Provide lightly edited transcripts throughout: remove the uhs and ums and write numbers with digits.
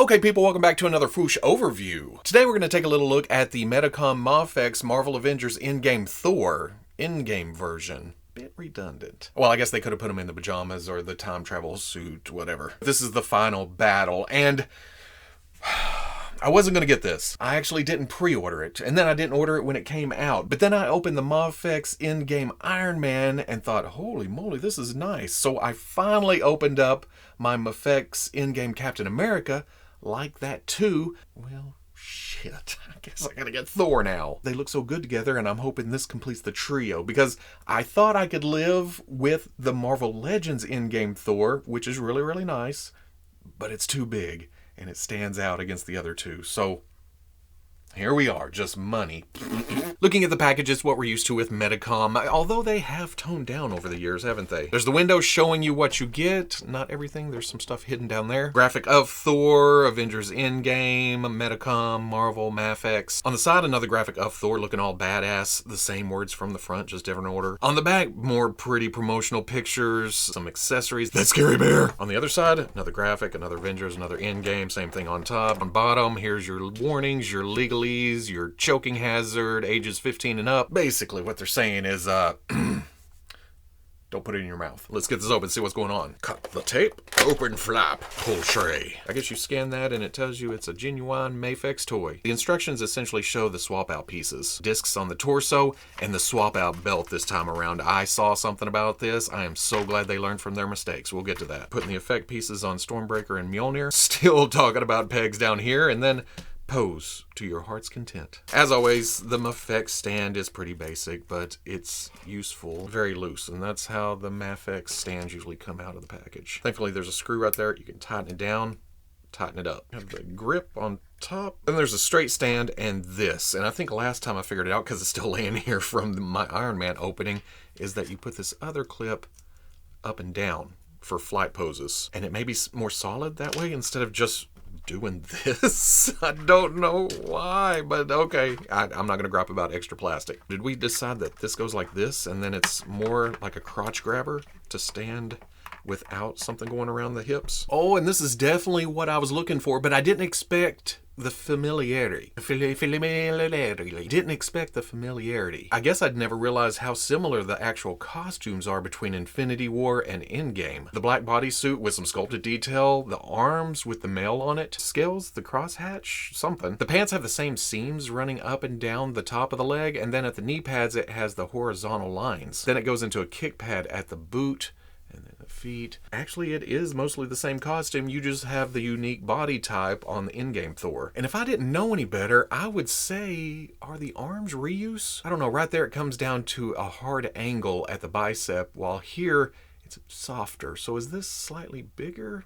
Okay people, welcome back to another Fwoosh overview. Today we're going to take a little look at the Medicom MAFEX Marvel Avengers Endgame Thor, Endgame version. Bit redundant. Well, I guess they could have put him in the pajamas or the time travel suit, whatever. This is the final battle, and I wasn't going to get this. I actually didn't pre-order it, and then I didn't order it when it came out. But then I opened the MAFEX Endgame Iron Man and thought, holy moly, this is nice. So I finally opened up my MAFEX Endgame Captain America, like that too. Well, shit, I guess I gotta get Thor now. They look so good together, and I'm hoping this completes the trio, because I thought I could live with the Marvel Legends Endgame Thor, which is really, really nice, but it's too big, and it stands out against the other two, so here we are, just money. Looking at the package, it's what we're used to with Medicom, although they have toned down over the years, haven't they? There's the window showing you what you get. Not everything, there's some stuff hidden down there. Graphic of Thor, Avengers Endgame, Medicom, Marvel, MAFEX. On the side, another graphic of Thor looking all badass. The same words from the front, just different order. On the back, more pretty promotional pictures, some accessories. That scary bear! On the other side, another graphic, another Avengers, another Endgame, same thing on top. On bottom, here's your warnings, your legalese, your choking hazard, ages 15 and up. Basically what they're saying is, don't put it in your mouth. Let's get this open, see what's going on. Cut the tape, open flap, pull tray. I guess you scan that and it tells you it's a genuine MAFEX toy. The instructions essentially show the swap out pieces. Discs on the torso and the swap out belt this time around. I saw something about this. I am so glad they learned from their mistakes. We'll get to that. Putting the effect pieces on Stormbreaker and Mjolnir. Still talking about pegs down here, and then pose to your heart's content. As always, the MAFEX stand is pretty basic, but it's useful, very loose, and that's how the MAFEX stands usually come out of the package. Thankfully, there's a screw right there. You can tighten it down, tighten it up. You have the grip on top. Then there's a straight stand and this, and I think last time I figured it out, because it's still laying here from my Iron Man opening, is that you put this other clip up and down for flight poses, and it may be more solid that way instead of just doing this. I don't know why, but okay. I'm not going to gripe about extra plastic. Did we decide that this goes like this and then it's more like a crotch grabber to stand without something going around the hips? Oh, and this is definitely what I was looking for, but I didn't expect the familiarity. Didn't expect the familiarity. I guess I'd never realized how similar the actual costumes are between Infinity War and Endgame. The black bodysuit with some sculpted detail, the arms with the mail on it, scales, the crosshatch, something. The pants have the same seams running up and down the top of the leg, and then at the knee pads it has the horizontal lines. Then it goes into a kick pad at the boot, and then the feet. Actually, it is mostly the same costume, you just have the unique body type on the Endgame Thor. And if I didn't know any better, I would say, are the arms reuse? I don't know, right there it comes down to a hard angle at the bicep, while here it's softer. So is this slightly bigger?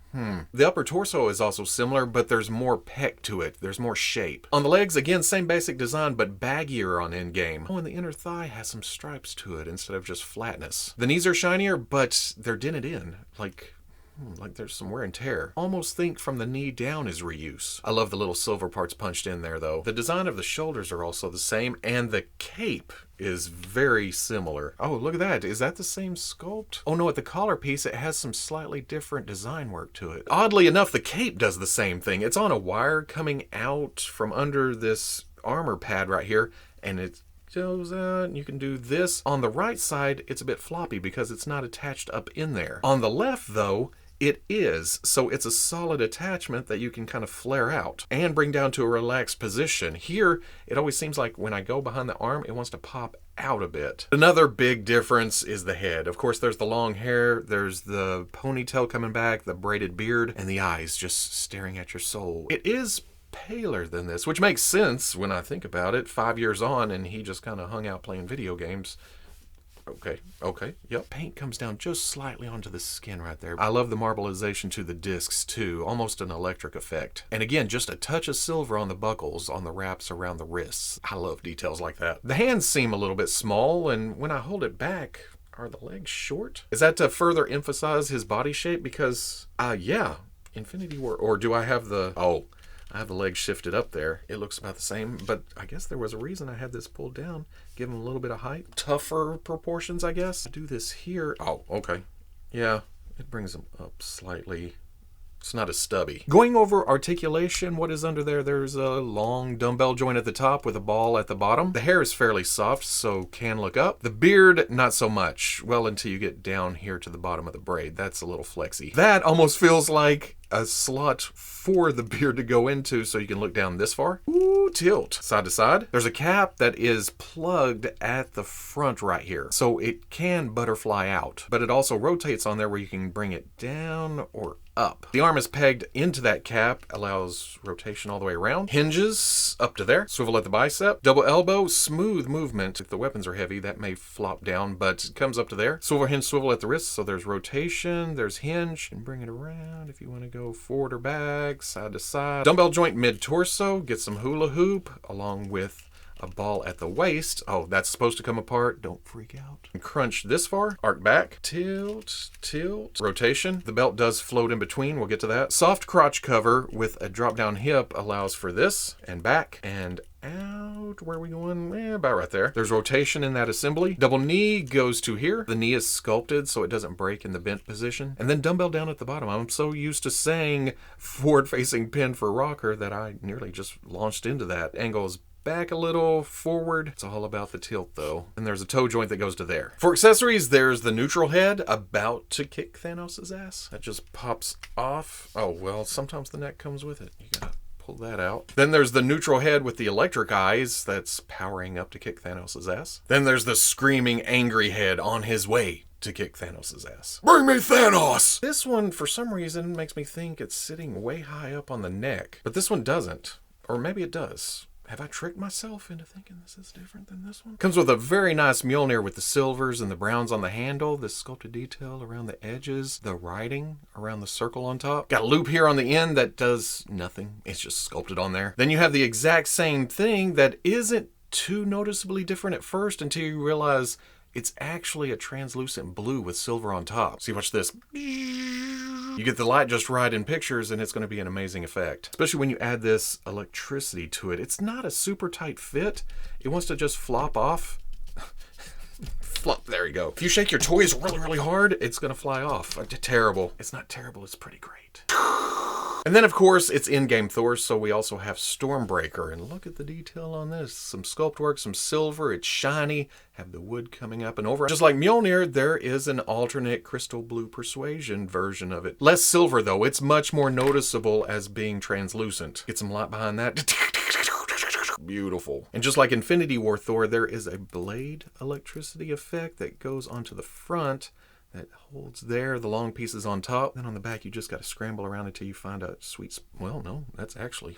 The upper torso is also similar, but there's more pec to it. There's more shape. On the legs, again, same basic design, but baggier on Endgame. Oh, and the inner thigh has some stripes to it instead of just flatness. The knees are shinier, but they're dented in. Like there's some wear and tear. Almost think from the knee down is reuse. I love the little silver parts punched in there though. The design of the shoulders are also the same, and the cape is very similar. Oh, look at that. Is that the same sculpt? Oh no, at the collar piece it has some slightly different design work to it. Oddly enough, the cape does the same thing. It's on a wire coming out from under this armor pad right here, and it goes out, and you can do this. On the right side, it's a bit floppy because it's not attached up in there. On the left though, it is, so it's a solid attachment that you can kind of flare out and bring down to a relaxed position. Here, it always seems like when I go behind the arm, it wants to pop out a bit. Another big difference is the head. Of course, there's the long hair, there's the ponytail coming back, the braided beard, and the eyes just staring at your soul. It is paler than this, which makes sense when I think about it. 5 years on, and he just kind of hung out playing video games. Okay, yep. Paint comes down just slightly onto the skin right there. I love the marbleization to the discs too, almost an electric effect. And again, just a touch of silver on the buckles, on the wraps around the wrists. I love details like that. The hands seem a little bit small, and when I hold it back, are the legs short? Is that to further emphasize his body shape? Because, yeah, Infinity War, or do I have the, oh, I have the legs shifted up there. It looks about the same, but I guess there was a reason I had this pulled down. Give him a little bit of height. Tougher proportions, I guess. I do this here. Oh, okay. Yeah, it brings them up slightly. It's not as stubby. Going over articulation, what is under there? There's a long dumbbell joint at the top with a ball at the bottom. The hair is fairly soft, so can look up. The beard, not so much. Well, until you get down here to the bottom of the braid. That's a little flexy. That almost feels like a slot for the beard to go into so you can look down this far. Ooh, tilt. Side to side. There's a cap that is plugged at the front right here, so it can butterfly out, but it also rotates on there where you can bring it down or up. The arm is pegged into that cap, allows rotation all the way around. Hinges up to there. Swivel at the bicep. Double elbow, smooth movement. If the weapons are heavy, that may flop down, but it comes up to there. Swivel hinge, swivel at the wrist, so there's rotation, there's hinge. You can bring it around if you want to go forward or back, side to side. Dumbbell joint mid-torso, get some hula hoop, along with a ball at the waist. Oh, that's supposed to come apart. Don't freak out. And crunch this far. Arc back. Tilt, tilt. Rotation. The belt does float in between. We'll get to that. Soft crotch cover with a drop down hip allows for this and back and out. Where are we going? About right there. There's rotation in that assembly. Double knee goes to here. The knee is sculpted so it doesn't break in the bent position. And then dumbbell down at the bottom. I'm so used to saying forward facing pin for rocker that I nearly just launched into that. Angle is back a little, forward. It's all about the tilt though. And there's a toe joint that goes to there. For accessories, there's the neutral head about to kick Thanos' ass. That just pops off. Oh, well, sometimes the neck comes with it. You gotta pull that out. Then there's the neutral head with the electric eyes that's powering up to kick Thanos' ass. Then there's the screaming angry head on his way to kick Thanos' ass. Bring me Thanos! This one, for some reason, makes me think it's sitting way high up on the neck. But this one doesn't. Or maybe it does. Have I tricked myself into thinking this is different than this one? Comes with a very nice Mjolnir with the silvers and the browns on the handle, this sculpted detail around the edges, the writing around the circle on top. Got a loop here on the end that does nothing. It's just sculpted on there. Then you have the exact same thing that isn't too noticeably different at first until you realize it's actually a translucent blue with silver on top. See, watch this. You get the light just right in pictures and it's going to be an amazing effect. Especially when you add this electricity to it. It's not a super tight fit. It wants to just flop off. Flop, there you go. If you shake your toys really, really hard, it's going to fly off. Terrible. It's not terrible, it's pretty great. And then, of course, it's Endgame Thor, so we also have Stormbreaker. And look at the detail on this. Some sculpt work, some silver, it's shiny, have the wood coming up and over. Just like Mjolnir, there is an alternate crystal blue persuasion version of it. Less silver, though. It's much more noticeable as being translucent. Get some light behind that. Beautiful. And just like Infinity War Thor, there is a blade electricity effect that goes onto the front that holds there, the long pieces on top. Then on the back, you just got to scramble around until you find a sweet... Well, no, that's actually...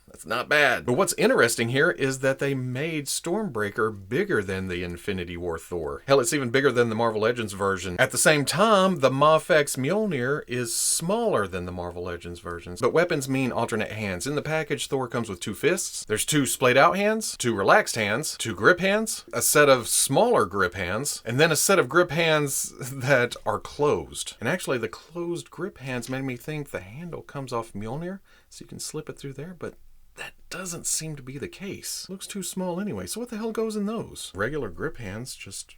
that's not bad. But what's interesting here is that they made Stormbreaker bigger than the Infinity War Thor. Hell, it's even bigger than the Marvel Legends version. At the same time, the MAFEX Mjolnir is smaller than the Marvel Legends versions. But weapons mean alternate hands. In the package, Thor comes with 2 fists. There's 2 splayed out hands, 2 relaxed hands, 2 grip hands, a set of smaller grip hands, and then a set of grip hands that are closed. And actually, the closed grip hands made me think the handle comes off Mjolnir, so you can slip it through there, but that doesn't seem to be the case. Looks too small anyway, so what the hell goes in those? Regular grip hands just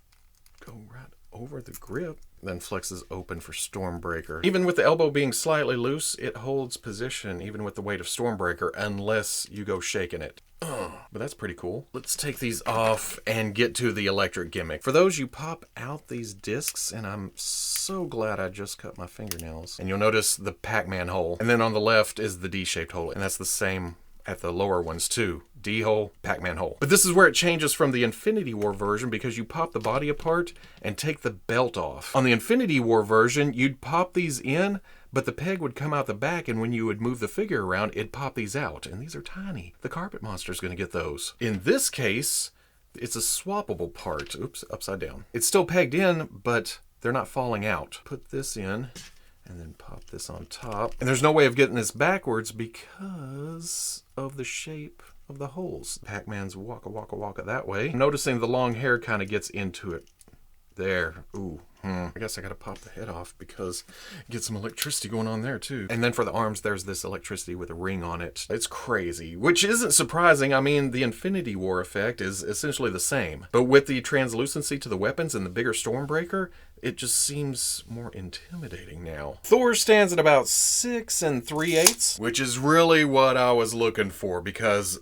go right over the grip, then flexes open for Stormbreaker. Even with the elbow being slightly loose, it holds position even with the weight of Stormbreaker unless you go shaking it. But that's pretty cool. Let's take these off and get to the electric gimmick. For those, you pop out these discs, and I'm so glad I just cut my fingernails. And you'll notice the Pac-Man hole. And then on the left is the D-shaped hole, and that's the same at the lower ones too. D-hole, Pac-Man hole. But this is where it changes from the Infinity War version because you pop the body apart and take the belt off. On the Infinity War version, you'd pop these in, but the peg would come out the back, and when you would move the figure around, it'd pop these out. And these are tiny. The carpet monster's gonna get those. In this case, it's a swappable part. Oops, upside down. It's still pegged in, but they're not falling out. Put this in, and then pop this on top. And there's no way of getting this backwards because of the shape of the holes. Pac-Man's waka waka waka that way. Noticing the long hair kind of gets into it. There. Ooh. I guess I gotta pop the head off because get some electricity going on there too. And then for the arms, there's this electricity with a ring on it. It's crazy, which isn't surprising. I mean, the Infinity War effect is essentially the same, but with the translucency to the weapons and the bigger Stormbreaker, it just seems more intimidating now. Thor stands at about 6 3/8, which is really what I was looking for because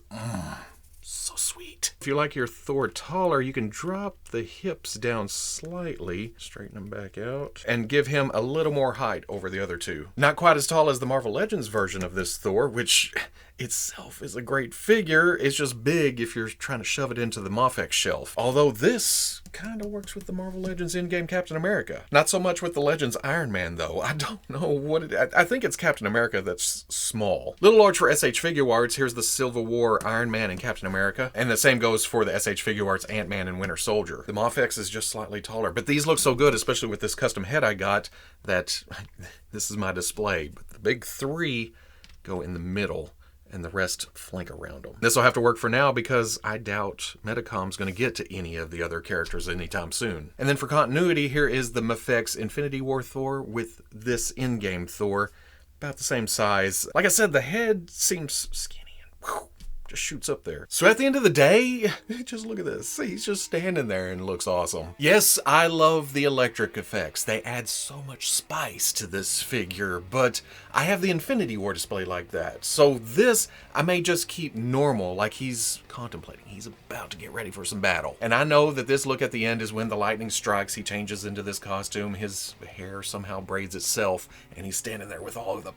so sweet. If you like your Thor taller, you can drop the hips down slightly, straighten them back out, and give him a little more height over the other two. Not quite as tall as the Marvel Legends version of this Thor, which itself is a great figure. It's just big if you're trying to shove it into the MAFEX shelf. Although this kind of works with the Marvel Legends Endgame Captain America. Not so much with the Legends Iron Man, though. I don't know what it... I think it's Captain America that's small. Little large for SH Figure Arts. Here's the Civil War Iron Man and Captain America. And the same goes for the SH Figure Arts Ant-Man and Winter Soldier. The MAFEX is just slightly taller. But these look so good, especially with this custom head I got, that this is my display. But the big three go in the middle, and the rest flank around them. This will have to work for now because I doubt Medicom's going to get to any of the other characters anytime soon. And then for continuity, here is the MAFEX Infinity War Thor with this Endgame Thor, about the same size. Like I said, the head seems skinny and whew, just shoots up there. So at the end of the day, just look at this. He's just standing there and looks awesome. Yes, I love the electric effects. They add so much spice to this figure, but I have the Infinity War display like that. So this, I may just keep normal, like he's contemplating. He's about to get ready for some battle. And I know that this look at the end is when the lightning strikes, he changes into this costume, his hair somehow braids itself, and he's standing there with all of the...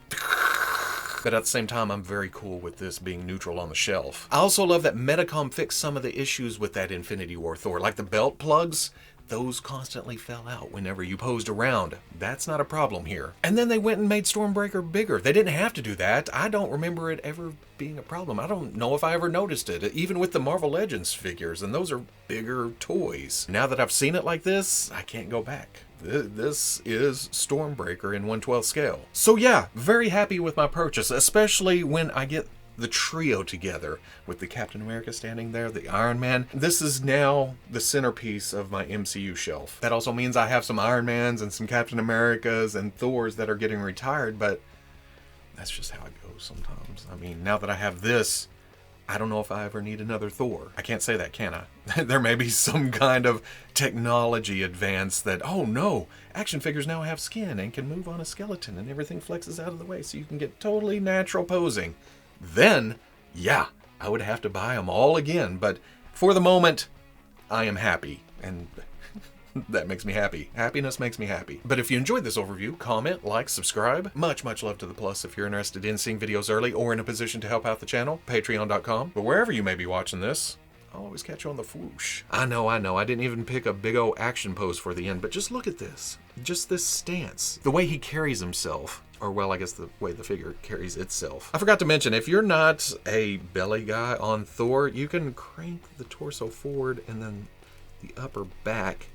But at the same time, I'm very cool with this being neutral on the shelf. I also love that Medicom fixed some of the issues with that Infinity War Thor, like the belt plugs. Those constantly fell out whenever you posed around. That's not a problem here. And then they went and made Stormbreaker bigger. They didn't have to do that. I don't remember it ever being a problem. I don't know if I ever noticed it, even with the Marvel Legends figures, and those are bigger toys. Now that I've seen it like this, I can't go back. This is Stormbreaker in 1/12 scale. So yeah, very happy with my purchase, especially when I get the trio together with the Captain America standing there, the Iron Man. This is now the centerpiece of my MCU shelf. That also means I have some Iron Mans and some Captain Americas and Thors that are getting retired, but that's just how it goes sometimes. I mean, now that I have this, I don't know if I ever need another Thor. I can't say that, can I? There may be some kind of technology advance that, oh no, action figures now have skin and can move on a skeleton and everything flexes out of the way so you can get totally natural posing. Then, yeah, I would have to buy them all again, but for the moment, I am happy, and that makes me happy. Happiness makes me happy. But if you enjoyed this overview, comment, like, subscribe. Much love to the plus if you're interested in seeing videos early or in a position to help out the channel, patreon.com. But wherever you may be watching this, I'll always catch you on the Fwoosh. I know, I didn't even pick a big old action pose for the end, but just look at this. Just this stance. The way he carries himself. Or, well, I guess the way the figure carries itself. I forgot to mention, if you're not a belly guy on Thor, you can crank the torso forward and then the upper back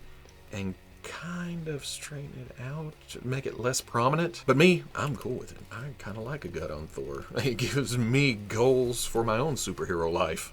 and kind of straighten it out to make it less prominent. But me, I'm cool with it. I kind of like a gut on Thor. It gives me goals for my own superhero life.